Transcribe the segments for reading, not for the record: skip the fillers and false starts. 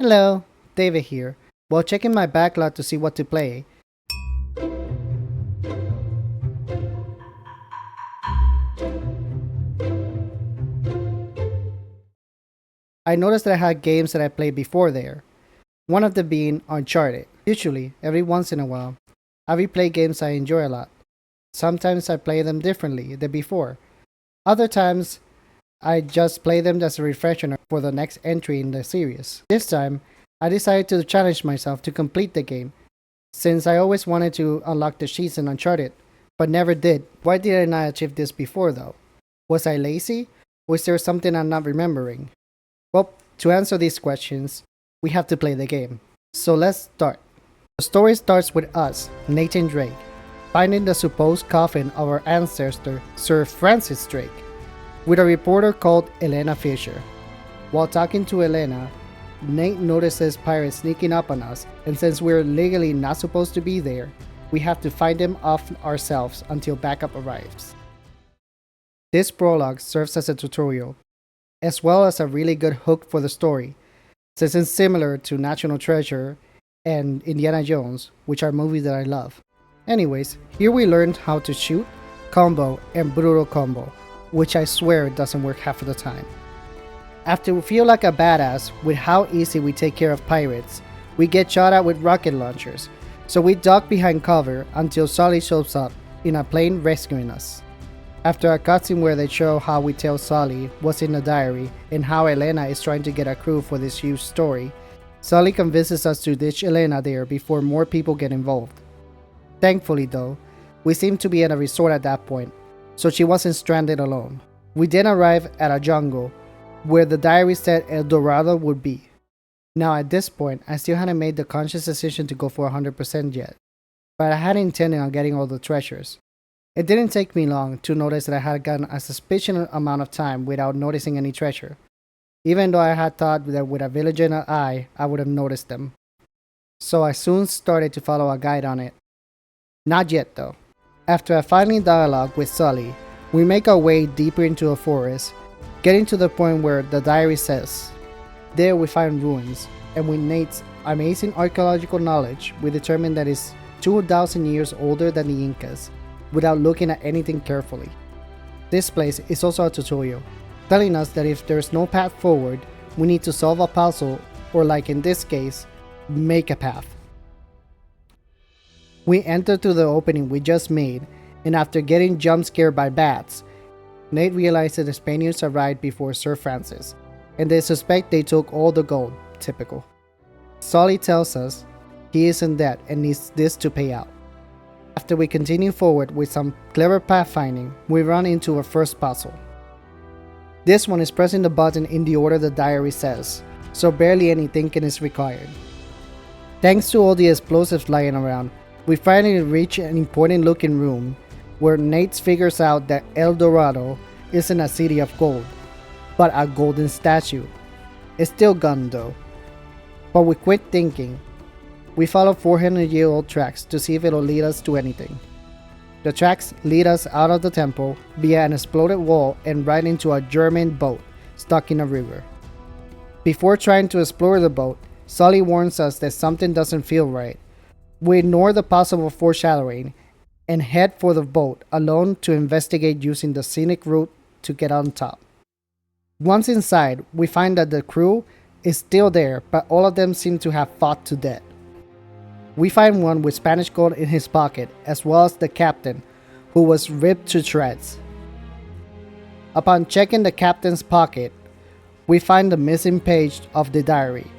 Hello, David here. While checking my backlog to see what to play, I noticed that I had games that I played before there. One of them being Uncharted. Usually, every once in a while, I replay games I enjoy a lot. Sometimes I play them differently than before. Other times, I just play them as a refresher for the next entry in the series. This time, I decided to challenge myself to complete the game, since I always wanted to unlock the cheats in Uncharted, but never did. Why did I not achieve this before though? Was I lazy? Or is there something I'm not remembering? Well, to answer these questions, we have to play the game. So let's start. The story starts with us, Nathan Drake, finding the supposed coffin of our ancestor, Sir Francis Drake, with a reporter called Elena Fisher. While talking to Elena, Nate notices pirates sneaking up on us, and since we're legally not supposed to be there, we have to find them off ourselves until backup arrives. This prologue serves as a tutorial, as well as a really good hook for the story, since it's similar to National Treasure and Indiana Jones, which are movies that I love. Anyways, here we learned how to shoot, combo, and brutal combo, which I swear doesn't work half of the time. After we feel like a badass with how easy we take care of pirates, we get shot at with rocket launchers, so we duck behind cover until Sully shows up in a plane rescuing us. After a cutscene where they show how we tell Sully what's in the diary and how Elena is trying to get a crew for this huge story, Sully convinces us to ditch Elena there before more people get involved. Thankfully though, we seem to be at a resort at that point, so she wasn't stranded alone. We then arrive at a jungle where the diary said El Dorado would be. Now at this point, I still hadn't made the conscious decision to go for 100% yet, but I had intended on getting all the treasures. It didn't take me long to notice that I had gotten a suspicious amount of time without noticing any treasure, even though I had thought that with a vigilant eye, I would have noticed them. So I soon started to follow a guide on it. Not yet though. After a final dialogue with Sully, we make our way deeper into a forest, getting to the point where the diary says. There we find ruins, and with Nate's amazing archaeological knowledge, we determine that it's 2,000 years older than the Incas, without looking at anything carefully. This place is also a tutorial, telling us that if there's no path forward, we need to solve a puzzle, or like in this case, make a path. We enter through the opening we just made, and after getting jump scared by bats, Nate realizes the Spaniards arrived before Sir Francis, and they suspect they took all the gold, typical. Sully tells us he is in debt and needs this to pay out. After we continue forward with some clever pathfinding, we run into our first puzzle. This one is pressing the button in the order the diary says, so barely any thinking is required. Thanks to all the explosives lying around, we finally reach an important looking room where Nate figures out that El Dorado isn't a city of gold, but a golden statue. It's still gone though. But we quit thinking. We follow 400-year-old tracks to see if it'll lead us to anything. The tracks lead us out of the temple via an exploded wall and right into a German boat stuck in a river. Before trying to explore the boat, Sully warns us that something doesn't feel right. We ignore the possible foreshadowing and head for the boat alone to investigate using the scenic route to get on top. Once inside, we find that the crew is still there, but all of them seem to have fought to death. We find one with Spanish gold in his pocket, as well as the captain, who was ripped to shreds. Upon checking the captain's pocket, we find the missing page of the diary,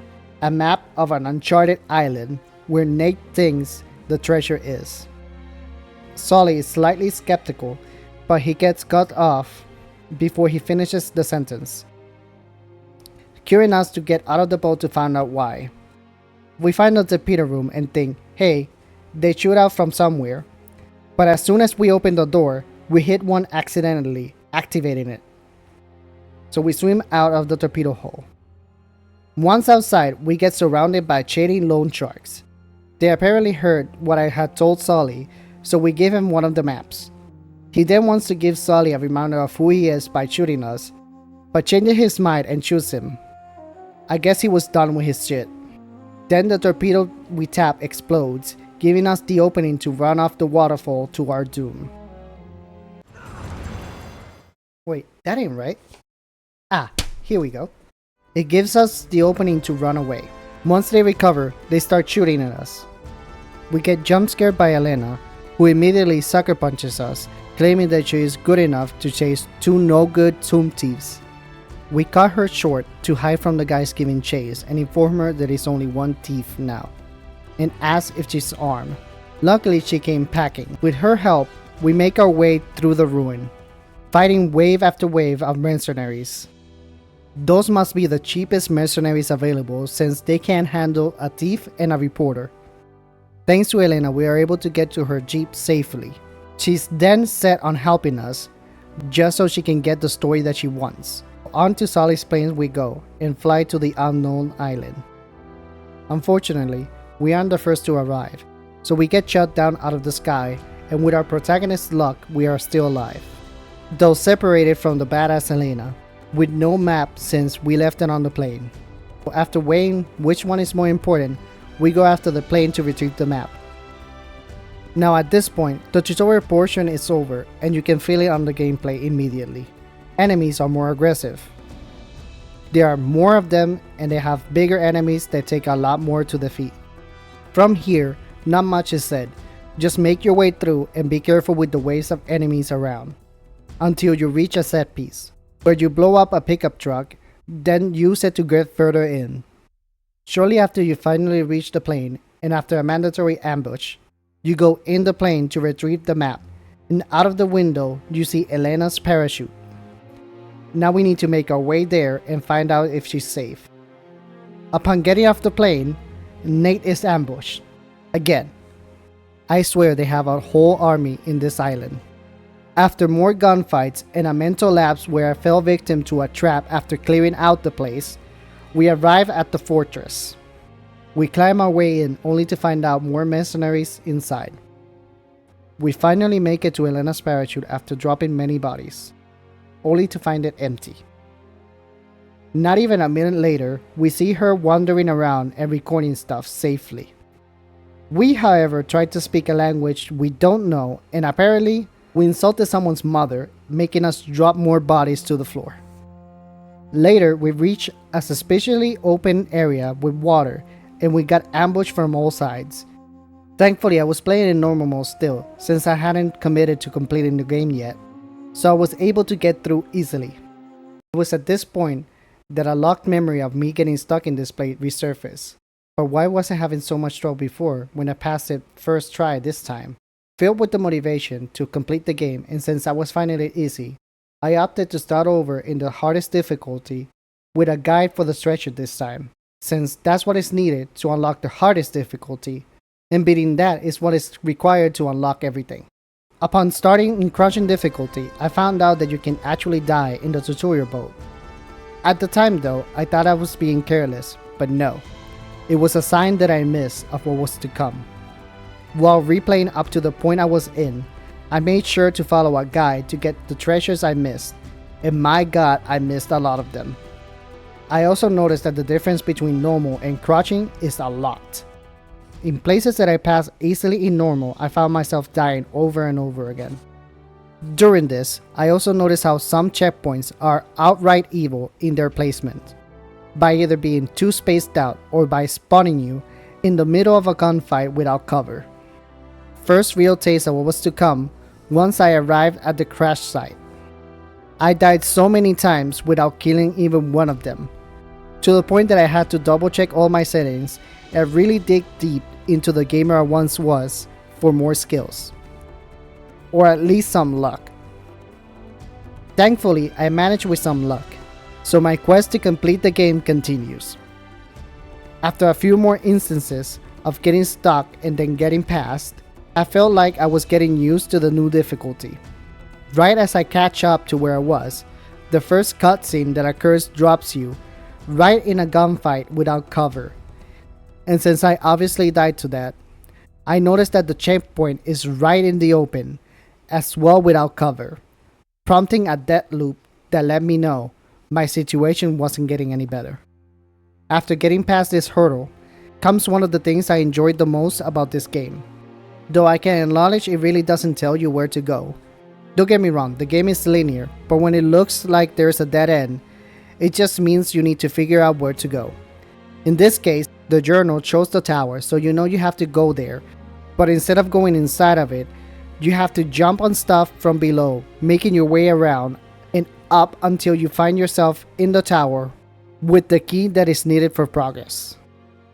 a map of an uncharted island where Nate thinks the treasure is. Sully is slightly skeptical, but he gets cut off before he finishes the sentence, curing us to get out of the boat to find out why. We find the torpedo room and think, hey, they shoot out from somewhere. But as soon as we open the door, we hit one accidentally, activating it. So we swim out of the torpedo hole. Once outside, we get surrounded by shady loan sharks. They apparently heard what I had told Sully, so we give him one of the maps. He then wants to give Sully a reminder of who he is by shooting us, but changes his mind and shoots him. I guess he was done with his shit. Then the torpedo we tap explodes, giving us the opening to run off the waterfall to our doom. Wait, that ain't right. Ah, here we go. It gives us the opening to run away. Once they recover, they start shooting at us. We get jump scared by Elena, who immediately sucker punches us, claiming that she is good enough to chase two no-good tomb thieves. We cut her short to hide from the guys giving chase and inform her that it's only one thief now, and ask if she's armed. Luckily, she came packing. With her help, we make our way through the ruin, fighting wave after wave of mercenaries. Those must be the cheapest mercenaries available since they can't handle a thief and a reporter. Thanks to Elena, we are able to get to her jeep safely. She's then set on helping us, just so she can get the story that she wants. On to Sully's planes we go, and fly to the unknown island. Unfortunately, we aren't the first to arrive, so we get shot down out of the sky, and with our protagonist's luck, we are still alive. Though separated from the badass Elena, with no map since we left it on the plane. After weighing which one is more important, we go after the plane to retrieve the map. Now at this point, the tutorial portion is over and you can feel it on the gameplay immediately. Enemies are more aggressive. There are more of them and they have bigger enemies that take a lot more to defeat. From here, not much is said. Just make your way through and be careful with the waves of enemies around, until you reach a set piece, where you blow up a pickup truck, then use it to get further in. Shortly after you finally reach the plane, and after a mandatory ambush, you go in the plane to retrieve the map, and out of the window you see Elena's parachute. Now we need to make our way there and find out if she's safe. Upon getting off the plane, Nate is ambushed. Again. I swear they have a whole army in this island. After more gunfights and a mental lapse where I fell victim to a trap after clearing out the place, we arrive at the fortress. We climb our way in only to find out more mercenaries inside. We finally make it to Elena's parachute after dropping many bodies, only to find it empty. Not even a minute later, we see her wandering around and recording stuff safely. We, however, tried to speak a language we don't know, and apparently, we insulted someone's mother, making us drop more bodies to the floor. Later, we reached a suspiciously open area with water, and we got ambushed from all sides. Thankfully, I was playing in normal mode still, since I hadn't committed to completing the game yet, so I was able to get through easily. It was at this point that a locked memory of me getting stuck in this place resurfaced. But why was I having so much trouble before when I passed it first try this time? Filled with the motivation to complete the game, and since I was finding it easy, I opted to start over in the hardest difficulty with a guide for the stretcher this time, since that's what is needed to unlock the hardest difficulty, and beating that is what is required to unlock everything. Upon starting in crushing difficulty, I found out that you can actually die in the tutorial boat. At the time though, I thought I was being careless, but no. It was a sign that I missed of what was to come. While replaying up to the point I was in, I made sure to follow a guide to get the treasures I missed, and my god, I missed a lot of them. I also noticed that the difference between normal and crouching is a lot. In places that I passed easily in normal, I found myself dying over and over again. During this, I also noticed how some checkpoints are outright evil in their placement, by either being too spaced out or by spawning you in the middle of a gunfight without cover. First real taste of what was to come once I arrived at the crash site. I died so many times without killing even one of them, to the point that I had to double check all my settings and really dig deep into the gamer I once was for more skills, or at least some luck. Thankfully, I managed with some luck, so my quest to complete the game continues. After a few more instances of getting stuck and then getting past, I felt like I was getting used to the new difficulty. Right as I catch up to where I was, the first cutscene that occurs drops you right in a gunfight without cover. And since I obviously died to that, I noticed that the checkpoint is right in the open, as well without cover, prompting a death loop that let me know my situation wasn't getting any better. After getting past this hurdle, comes one of the things I enjoyed the most about this game. Though I can acknowledge it really doesn't tell you where to go. Don't get me wrong, the game is linear, but when it looks like there's a dead end, it just means you need to figure out where to go. In this case, the journal shows the tower, so you know you have to go there, but instead of going inside of it, you have to jump on stuff from below, making your way around and up until you find yourself in the tower with the key that is needed for progress.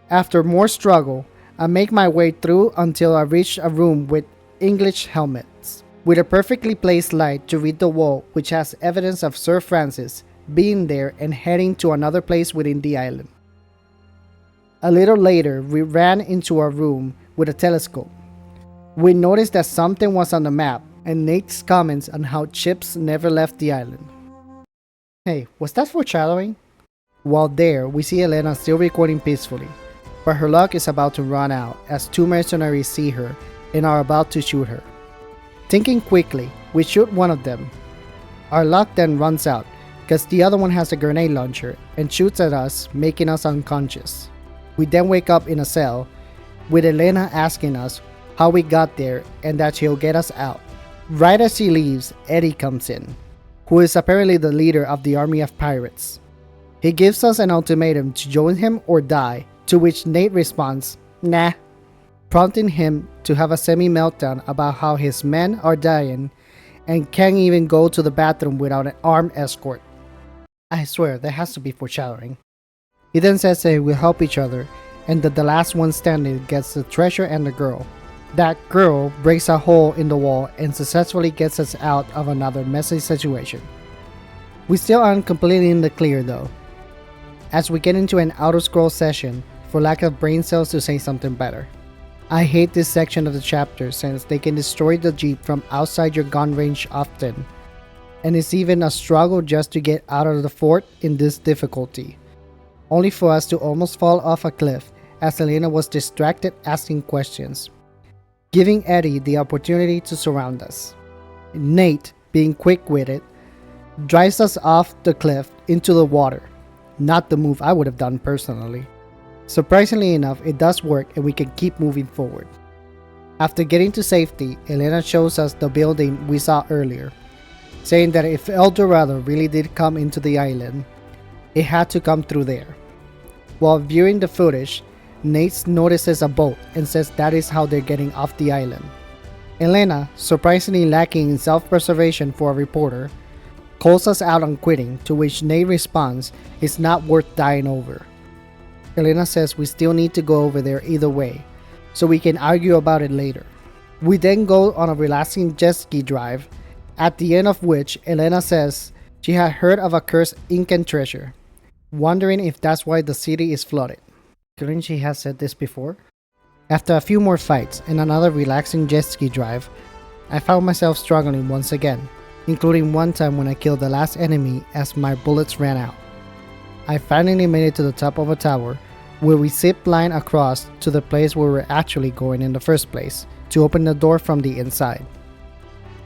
After more struggle, I make my way through until I reach a room with English helmets, with a perfectly placed light to read the wall, which has evidence of Sir Francis being there and heading to another place within the island. A little later, we ran into a room with a telescope. We noticed that something was on the map and Nate's comments on how chips never left the island. Hey, was that foreshadowing? While there, we see Elena still recording peacefully, but her luck is about to run out as two mercenaries see her and are about to shoot her. Thinking quickly, we shoot one of them. Our luck then runs out because the other one has a grenade launcher and shoots at us, making us unconscious. We then wake up in a cell, with Elena asking us how we got there and that she'll get us out. Right as she leaves, Eddie comes in, who is apparently the leader of the army of pirates. He gives us an ultimatum to join him or die, to which Nate responds, nah, prompting him to have a semi-meltdown about how his men are dying and can't even go to the bathroom without an armed escort. I swear, that has to be foreshadowing. He then says they will help each other and that the last one standing gets the treasure and the girl. That girl breaks a hole in the wall and successfully gets us out of another messy situation. We still aren't completely in the clear though, as we get into an auto-scroll session for lack of brain cells to say something better. I hate this section of the chapter since they can destroy the jeep from outside your gun range often, and it's even a struggle just to get out of the fort in this difficulty, only for us to almost fall off a cliff as Elena was distracted asking questions, giving Eddie the opportunity to surround us. Nate, being quick-witted, drives us off the cliff into the water, not the move I would have done personally. Surprisingly enough, it does work and we can keep moving forward. After getting to safety, Elena shows us the building we saw earlier, saying that if El Dorado really did come into the island, it had to come through there. While viewing the footage, Nate notices a boat and says that is how they're getting off the island. Elena, surprisingly lacking in self-preservation for a reporter, calls us out on quitting, to which Nate responds, it's not worth dying over. Elena says we still need to go over there either way, so we can argue about it later. We then go on a relaxing jet ski drive, at the end of which Elena says she had heard of a cursed Incan treasure, wondering if that's why the city is flooded. Couldn't she have said this before? After a few more fights and another relaxing jet ski drive, I found myself struggling once again, including one time when I killed the last enemy as my bullets ran out. I finally made it to the top of a tower, where we zip-line across to the place where we're actually going in the first place, to open the door from the inside.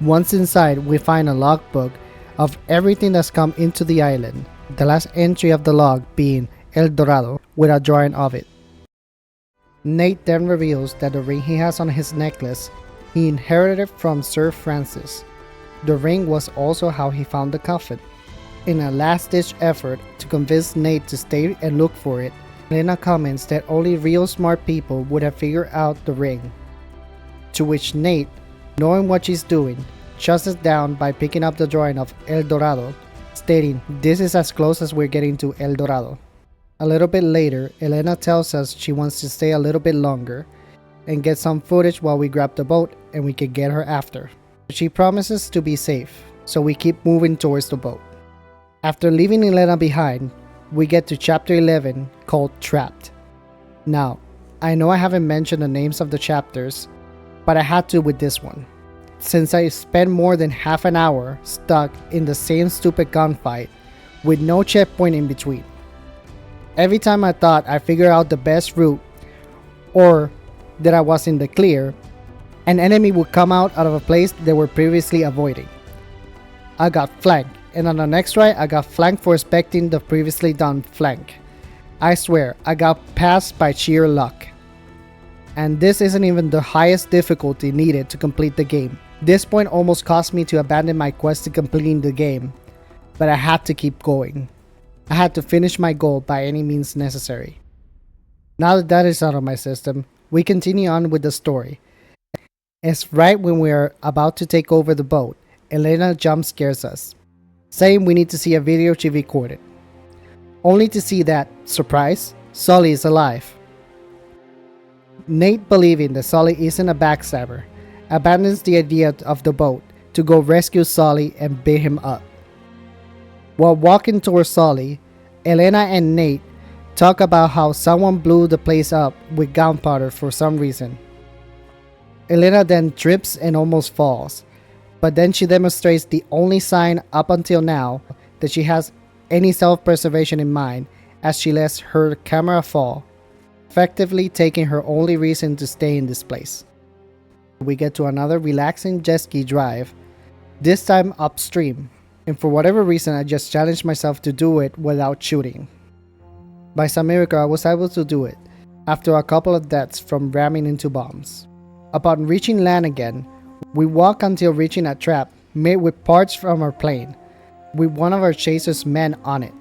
Once inside, we find a logbook of everything that's come into the island, the last entry of the log being El Dorado, with a drawing of it. Nate then reveals that the ring he has on his necklace, he inherited from Sir Francis. The ring was also how he found the coffin. In a last-ditch effort to convince Nate to stay and look for it, Elena comments that only real smart people would have figured out the ring. To which Nate, knowing what she's doing, shuts us down by picking up the drawing of El Dorado, stating this is as close as we're getting to El Dorado. A little bit later, Elena tells us she wants to stay a little bit longer and get some footage while we grab the boat and we can get her after. She promises to be safe, so we keep moving towards the boat. After leaving Elena behind, we get to chapter 11 called Trapped. Now, I know I haven't mentioned the names of the chapters, but I had to with this one, since I spent more than half an hour stuck in the same stupid gunfight with no checkpoint in between. Every time I thought I figured out the best route or that I was in the clear, an enemy would come out of a place they were previously avoiding. I got flanked, and on the next try I got flanked for expecting the previously done flank. I swear, I got passed by sheer luck. And this isn't even the highest difficulty needed to complete the game. This point almost caused me to abandon my quest to completing the game, but I had to keep going. I had to finish my goal by any means necessary. Now that that is out of my system, we continue on with the story. It's right when we are about to take over the boat, Elena jump scares us, saying we need to see a video she recorded. Only to see that, surprise, Sully is alive. Nate, believing that Sully isn't a backstabber, abandons the idea of the boat to go rescue Sully and beat him up. While walking towards Sully, Elena and Nate talk about how someone blew the place up with gunpowder for some reason. Elena then trips and almost falls, but then she demonstrates the only sign up until now that she has any self-preservation in mind as she lets her camera fall, effectively taking her only reason to stay in this place. We get to another relaxing jet ski drive, this time upstream, and for whatever reason I just challenged myself to do it without shooting. By some miracle I was able to do it, after a couple of deaths from ramming into bombs. Upon reaching land again, we walk until reaching a trap made with parts from our plane, with one of our chasers' men on it.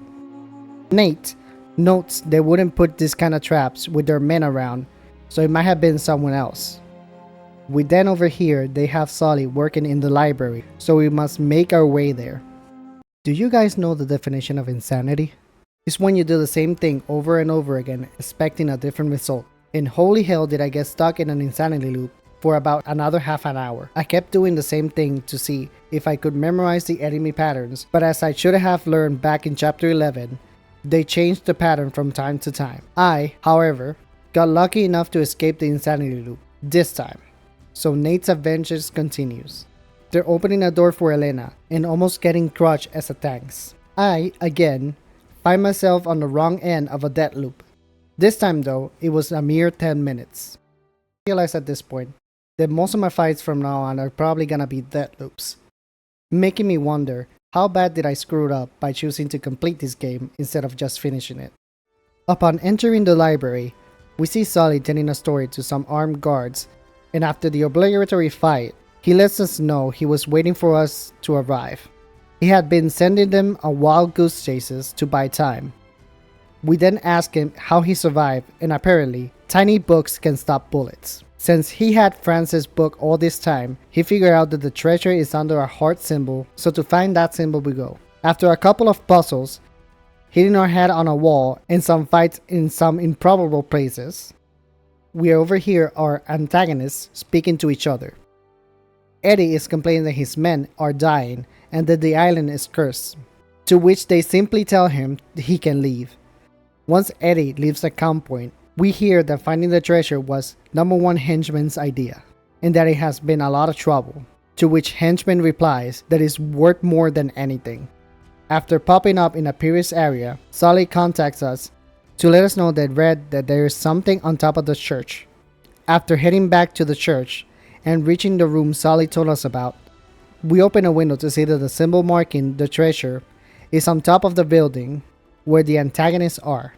Nate notes they wouldn't put this kind of traps with their men around, so it might have been someone else. We then overhear they have Sully working in the library, so we must make our way there. Do you guys know the definition of insanity? It's when you do the same thing over and over again, expecting a different result. And holy hell did I get stuck in an insanity loop for about another half an hour. I kept doing the same thing to see if I could memorize the enemy patterns, but as I should have learned back in chapter 11, they changed the pattern from time to time. I, however, got lucky enough to escape the insanity loop this time. So Nate's adventures continues. They're opening a door for Elena and almost getting crushed as a thanks. I, again, find myself on the wrong end of a death loop. This time though, it was a mere 10 minutes. I realized at this point that most of my fights from now on are probably gonna be death loops, making me wonder how bad did I screw it up by choosing to complete this game instead of just finishing it. Upon entering the library, we see Sully telling a story to some armed guards, and after the obligatory fight, he lets us know he was waiting for us to arrive. He had been sending them a wild goose chases to buy time. We then ask him how he survived, and apparently, tiny books can stop bullets. Since he had Francis' book all this time, he figured out that the treasure is under a heart symbol, so to find that symbol we go. After a couple of puzzles, hitting our head on a wall, and some fights in some improbable places, we overhear our antagonists speaking to each other. Eddie is complaining that his men are dying and that the island is cursed, to which they simply tell him he can leave. Once Eddie leaves the camp point, we hear that finding the treasure was number one henchman's idea, and that it has been a lot of trouble, to which henchman replies that it's worth more than anything. After popping up in a previous area, Sully contacts us to let us know that read that there is something on top of the church. After heading back to the church and reaching the room Sully told us about, we open a window to see that the symbol marking the treasure is on top of the building where the antagonists are.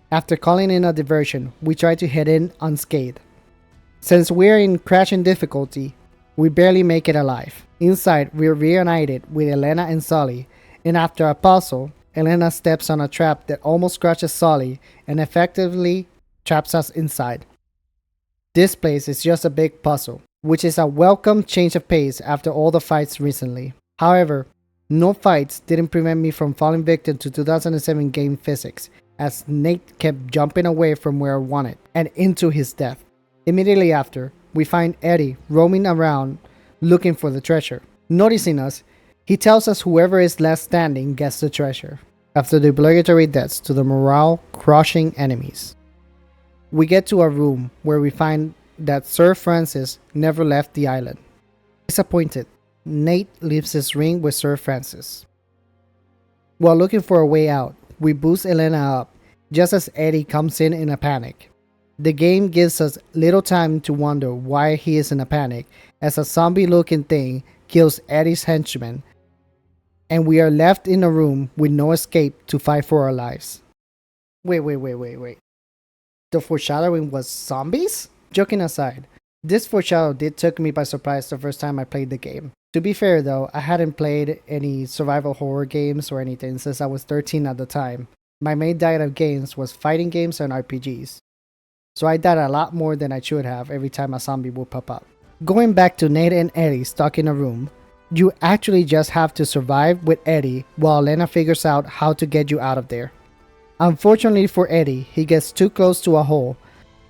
After calling in a diversion, we try to head in unscathed. Since we're in crashing difficulty, we barely make it alive. Inside, we're reunited with Elena and Sully, and after a puzzle, Elena steps on a trap that almost crushes Sully and effectively traps us inside. This place is just a big puzzle, which is a welcome change of pace after all the fights recently. However, no fights didn't prevent me from falling victim to 2007 game physics, as Nate kept jumping away from where I wanted and into his death. Immediately after, we find Eddie roaming around looking for the treasure. Noticing us, he tells us whoever is last standing gets the treasure, after the obligatory deaths to the morale-crushing enemies. We get to a room where we find that Sir Francis never left the island. Disappointed, Nate leaves his ring with Sir Francis. While looking for a way out, we boost Elena up just as Eddie comes in a panic. The game gives us little time to wonder why he is in a panic, as a zombie-looking thing kills Eddie's henchman, and we are left in a room with no escape to fight for our lives. Wait. The foreshadowing was zombies? Joking aside, this foreshadow did took me by surprise the first time I played the game. To be fair though, I hadn't played any survival horror games or anything since I was 13 at the time. My main diet of games was fighting games and RPGs. So I died a lot more than I should have every time a zombie would pop up. Going back to Nate and Eddie stuck in a room, you actually just have to survive with Eddie while Elena figures out how to get you out of there. Unfortunately for Eddie, he gets too close to a hole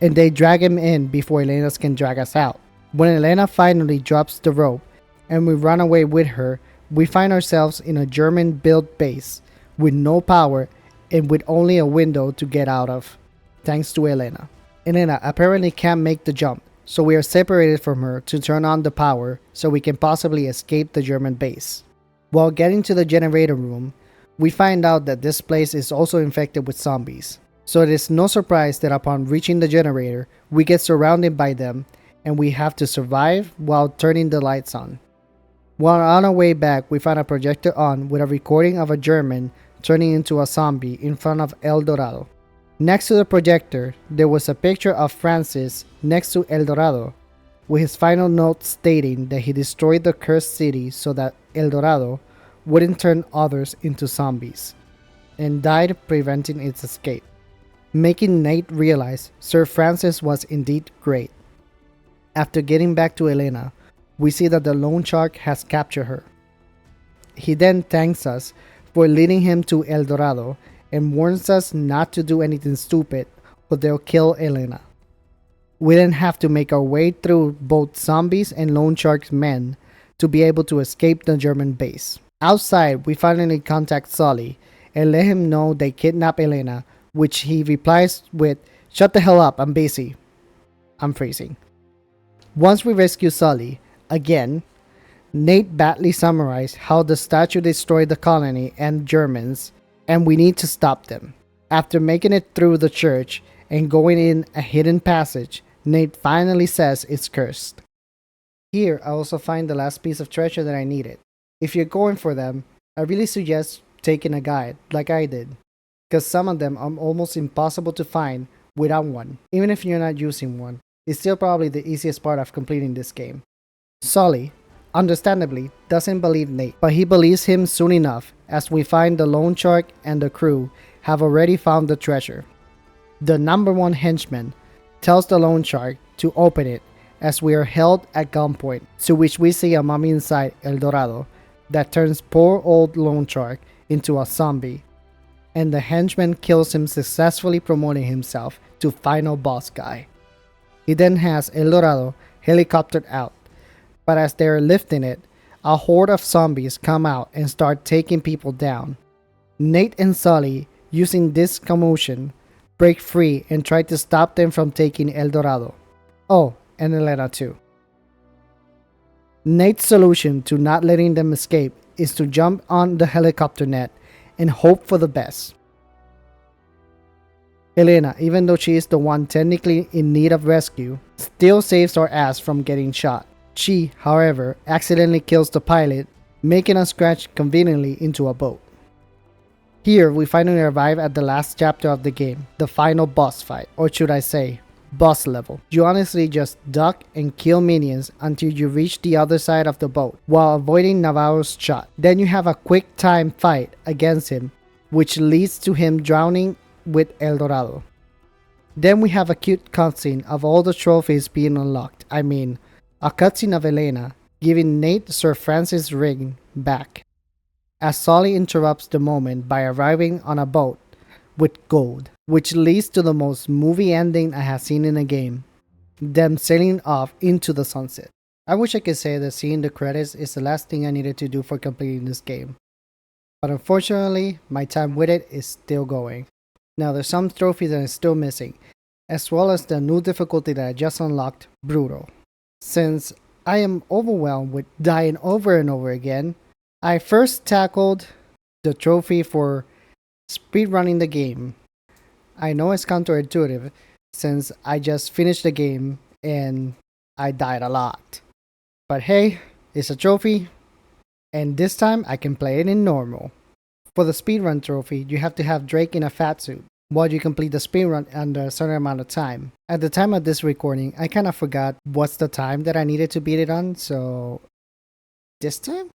and they drag him in before Elena can drag us out. When Elena finally drops the rope and we run away with her, we find ourselves in a German-built base with no power and with only a window to get out of, thanks to Elena. Elena apparently can't make the jump, so we are separated from her to turn on the power so we can possibly escape the German base. While getting to the generator room, we find out that this place is also infected with zombies. So it is no surprise that upon reaching the generator, we get surrounded by them and we have to survive while turning the lights on. While on our way back, we find a projector on with a recording of a German turning into a zombie in front of El Dorado. Next to the projector, there was a picture of Francis next to El Dorado, with his final note stating that he destroyed the cursed city so that El Dorado wouldn't turn others into zombies, and died preventing its escape, making Nate realize Sir Francis was indeed great. After getting back to Elena, we see that the loan shark has captured her. He then thanks us for leading him to El Dorado and warns us not to do anything stupid or they'll kill Elena. We then have to make our way through both zombies and loan shark's men to be able to escape the German base. Outside, we finally contact Sully and let him know they kidnap Elena, which he replies with, "Shut the hell up, I'm busy." I'm freezing. Once we rescue Sully, again, Nate badly summarized how the statue destroyed the colony and Germans, and we need to stop them. After making it through the church and going in a hidden passage, Nate finally says it's cursed. Here, I also find the last piece of treasure that I needed. If you're going for them, I really suggest taking a guide, like I did, because some of them are almost impossible to find without one. Even if you're not using one, it's still probably the easiest part of completing this game. Sully, understandably, doesn't believe Nate, but he believes him soon enough as we find the loan shark and the crew have already found the treasure. The number one henchman tells the loan shark to open it as we are held at gunpoint, to which we see a mummy inside El Dorado that turns poor old loan shark into a zombie, and the henchman kills him, successfully promoting himself to final boss guy. He then has El Dorado helicoptered out, but as they're lifting it, a horde of zombies come out and start taking people down. Nate and Sully, using this commotion, break free and try to stop them from taking El Dorado. Oh, and Elena too. Nate's solution to not letting them escape is to jump on the helicopter net and hope for the best. Elena, even though she is the one technically in need of rescue, still saves our ass from getting shot. She, however, accidentally kills the pilot, making us crash conveniently into a boat. Here, we finally arrive at the last chapter of the game, the final boss fight, or should I say, boss level. You honestly just duck and kill minions until you reach the other side of the boat, while avoiding Navarro's shot. Then you have a quick time fight against him, which leads to him drowning with El Dorado. Then we have a cute cutscene of all the trophies being unlocked. I mean, a cutscene of Elena giving Nate Sir Francis' ring back, as Sully interrupts the moment by arriving on a boat with gold, which leads to the most movie ending I have seen in a game, them sailing off into the sunset. I wish I could say that seeing the credits is the last thing I needed to do for completing this game, but unfortunately my time with it is still going. Now there's some trophies that are still missing, as well as the new difficulty that I just unlocked, Brutal. Since I am overwhelmed with dying over and over again, I first tackled the trophy for speedrunning the game. I know it's counterintuitive since I just finished the game and I died a lot. But hey, it's a trophy, and this time I can play it in normal. For the speedrun trophy, you have to have Drake in a fat suit. while you complete the speedrun under a certain amount of time. At the time of this recording, I kind of forgot what's the time that I needed to beat it on, so this time?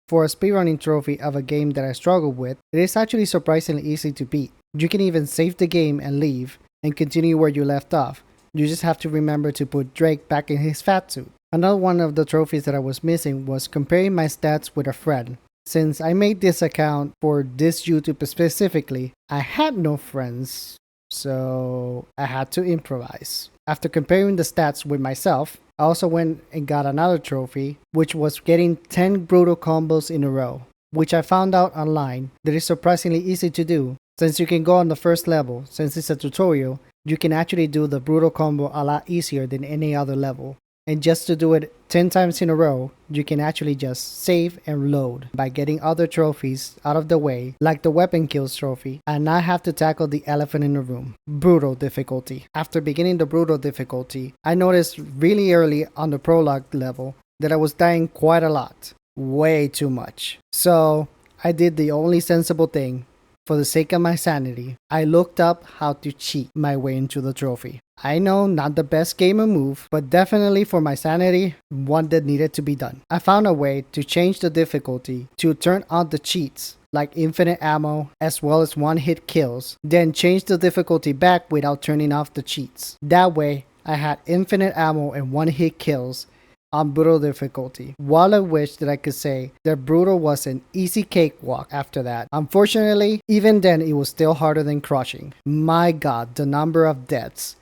For a speedrunning trophy of a game that I struggled with, it is actually surprisingly easy to beat. You can even save the game and leave, and continue where you left off. You just have to remember to put Drake back in his fat suit. Another one of the trophies that I was missing was comparing my stats with a friend. Since I made this account for this YouTube specifically, I had no friends, so I had to improvise. After comparing the stats with myself, I also went and got another trophy, which was getting 10 brutal combos in a row, which I found out online that is surprisingly easy to do. Since you can go on the first level, since it's a tutorial, you can actually do the brutal combo a lot easier than any other level. And just to do it 10 times in a row, you can actually just save and load by getting other trophies out of the way, like the weapon kills trophy, and not have to tackle the elephant in the room, brutal difficulty. After beginning the brutal difficulty, I noticed really early on the prologue level that I was dying quite a lot, way too much. So I did the only sensible thing. For the sake of my sanity, I looked up how to cheat my way into the trophy. I know, not the best gamer move, but definitely for my sanity, one that needed to be done. I found a way to change the difficulty to turn on the cheats, like infinite ammo, as well as one-hit kills, then change the difficulty back without turning off the cheats. That way, I had infinite ammo and one-hit kills on brutal difficulty. While I wish that I could say that brutal was an easy cakewalk after that, unfortunately, even then it was still harder than crushing. My god, the number of deaths,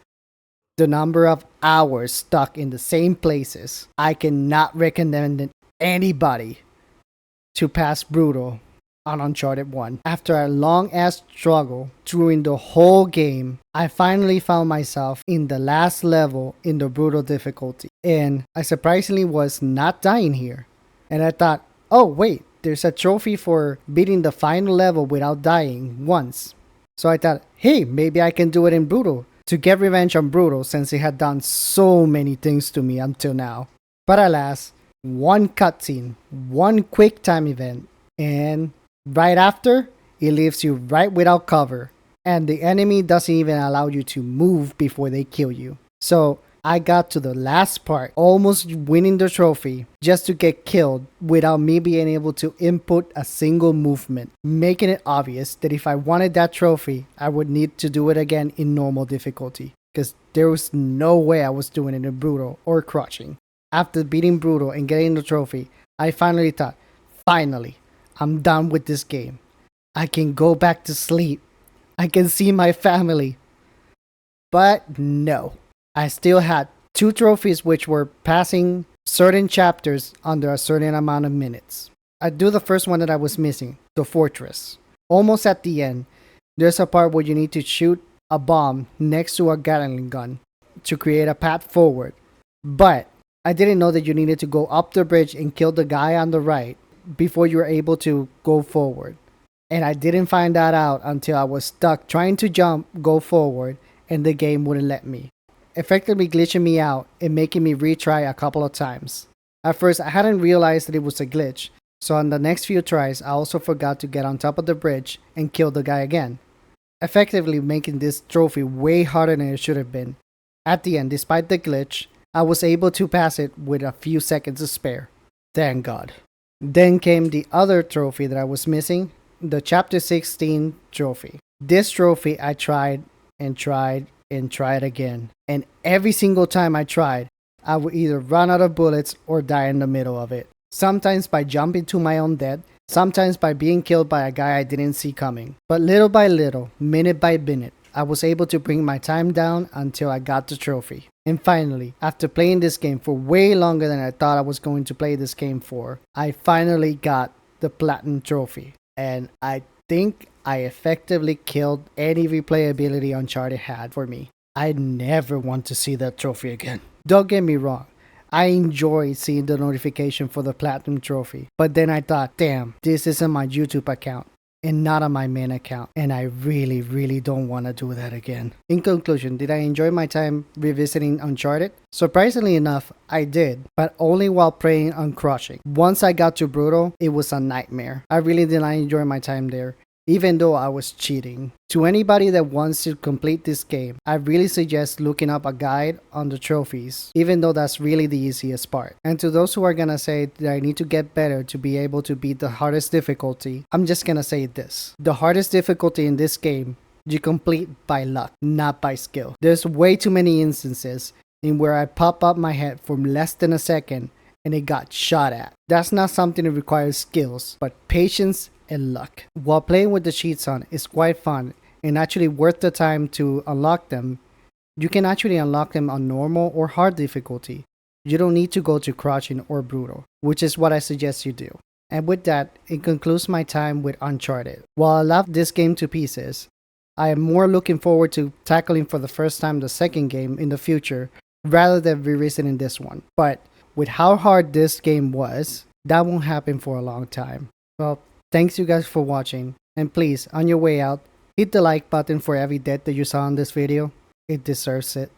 the number of hours stuck in the same places. I cannot recommend anybody to pass brutal on Uncharted 1. After a long ass struggle during the whole game, I finally found myself in the last level in the brutal difficulty. And I surprisingly was not dying here. And I thought, oh wait, there's a trophy for beating the final level without dying once. So I thought, hey, maybe I can do it in brutal to get revenge on brutal since it had done so many things to me until now. But alas, one cutscene, one quick time event, and right after, it leaves you right without cover, and the enemy doesn't even allow you to move before they kill you. So I got to the last part, almost winning the trophy, just to get killed without me being able to input a single movement, making it obvious that if I wanted that trophy, I would need to do it again in normal difficulty, because there was no way I was doing it in brutal or crushing. After beating brutal and getting the trophy, I finally thought, finally, I'm done with this game. I can go back to sleep. I can see my family. But no. I still had 2 trophies which were passing certain chapters under a certain amount of minutes. I'd do the first one that I was missing, the fortress. Almost at the end, there's a part where you need to shoot a bomb next to a Gatling gun to create a path forward. But I didn't know that you needed to go up the bridge and kill the guy on the right before you were able to go forward. And I didn't find that out until I was stuck trying to go forward, and the game wouldn't let me, effectively glitching me out and making me retry a couple of times. At first, I hadn't realized that it was a glitch, so on the next few tries, I also forgot to get on top of the bridge and kill the guy again, effectively making this trophy way harder than it should have been. At the end, despite the glitch, I was able to pass it with a few seconds to spare. Thank God. Then came the other trophy that I was missing, the Chapter 16 trophy. This trophy I tried and tried and tried again. And every single time I tried, I would either run out of bullets or die in the middle of it. Sometimes by jumping to my own death, sometimes by being killed by a guy I didn't see coming. But little by little, minute by minute, I was able to bring my time down until I got the trophy. And finally, after playing this game for way longer than I thought I was going to play this game for, I finally got the Platinum trophy. And I think I effectively killed any replayability Uncharted had for me. I never want to see that trophy again. Don't get me wrong, I enjoy seeing the notification for the Platinum trophy. But then I thought, damn, this isn't my YouTube account and not on my main account, and I really don't want to do that again. In conclusion, did I enjoy my time revisiting Uncharted? Surprisingly enough, I did, but only while playing on crushing. Once I got to brutal, it was a nightmare. I really did not enjoy my time there. even though I was cheating. To anybody that wants to complete this game, I really suggest looking up a guide on the trophies, even though that's really the easiest part. And to those who are gonna say that I need to get better to be able to beat the hardest difficulty, I'm just gonna say this. The hardest difficulty in this game, you complete by luck, not by skill. There's way too many instances in where I pop up my head for less than a second and it got shot at. That's not something that requires skills, but patience and luck. While playing with the cheats on is quite fun and actually worth the time to unlock them, you can actually unlock them on normal or hard difficulty. You don't need to go to crouching or brutal, which is what I suggest you do. And with that, it concludes my time with Uncharted. While I love this game to pieces, I am more looking forward to tackling for the first time the second game in the future rather than revisiting this one. But with how hard this game was, that won't happen for a long time. Well, thanks you guys for watching, and please, on your way out, hit the like button for every death that you saw in this video. It deserves it.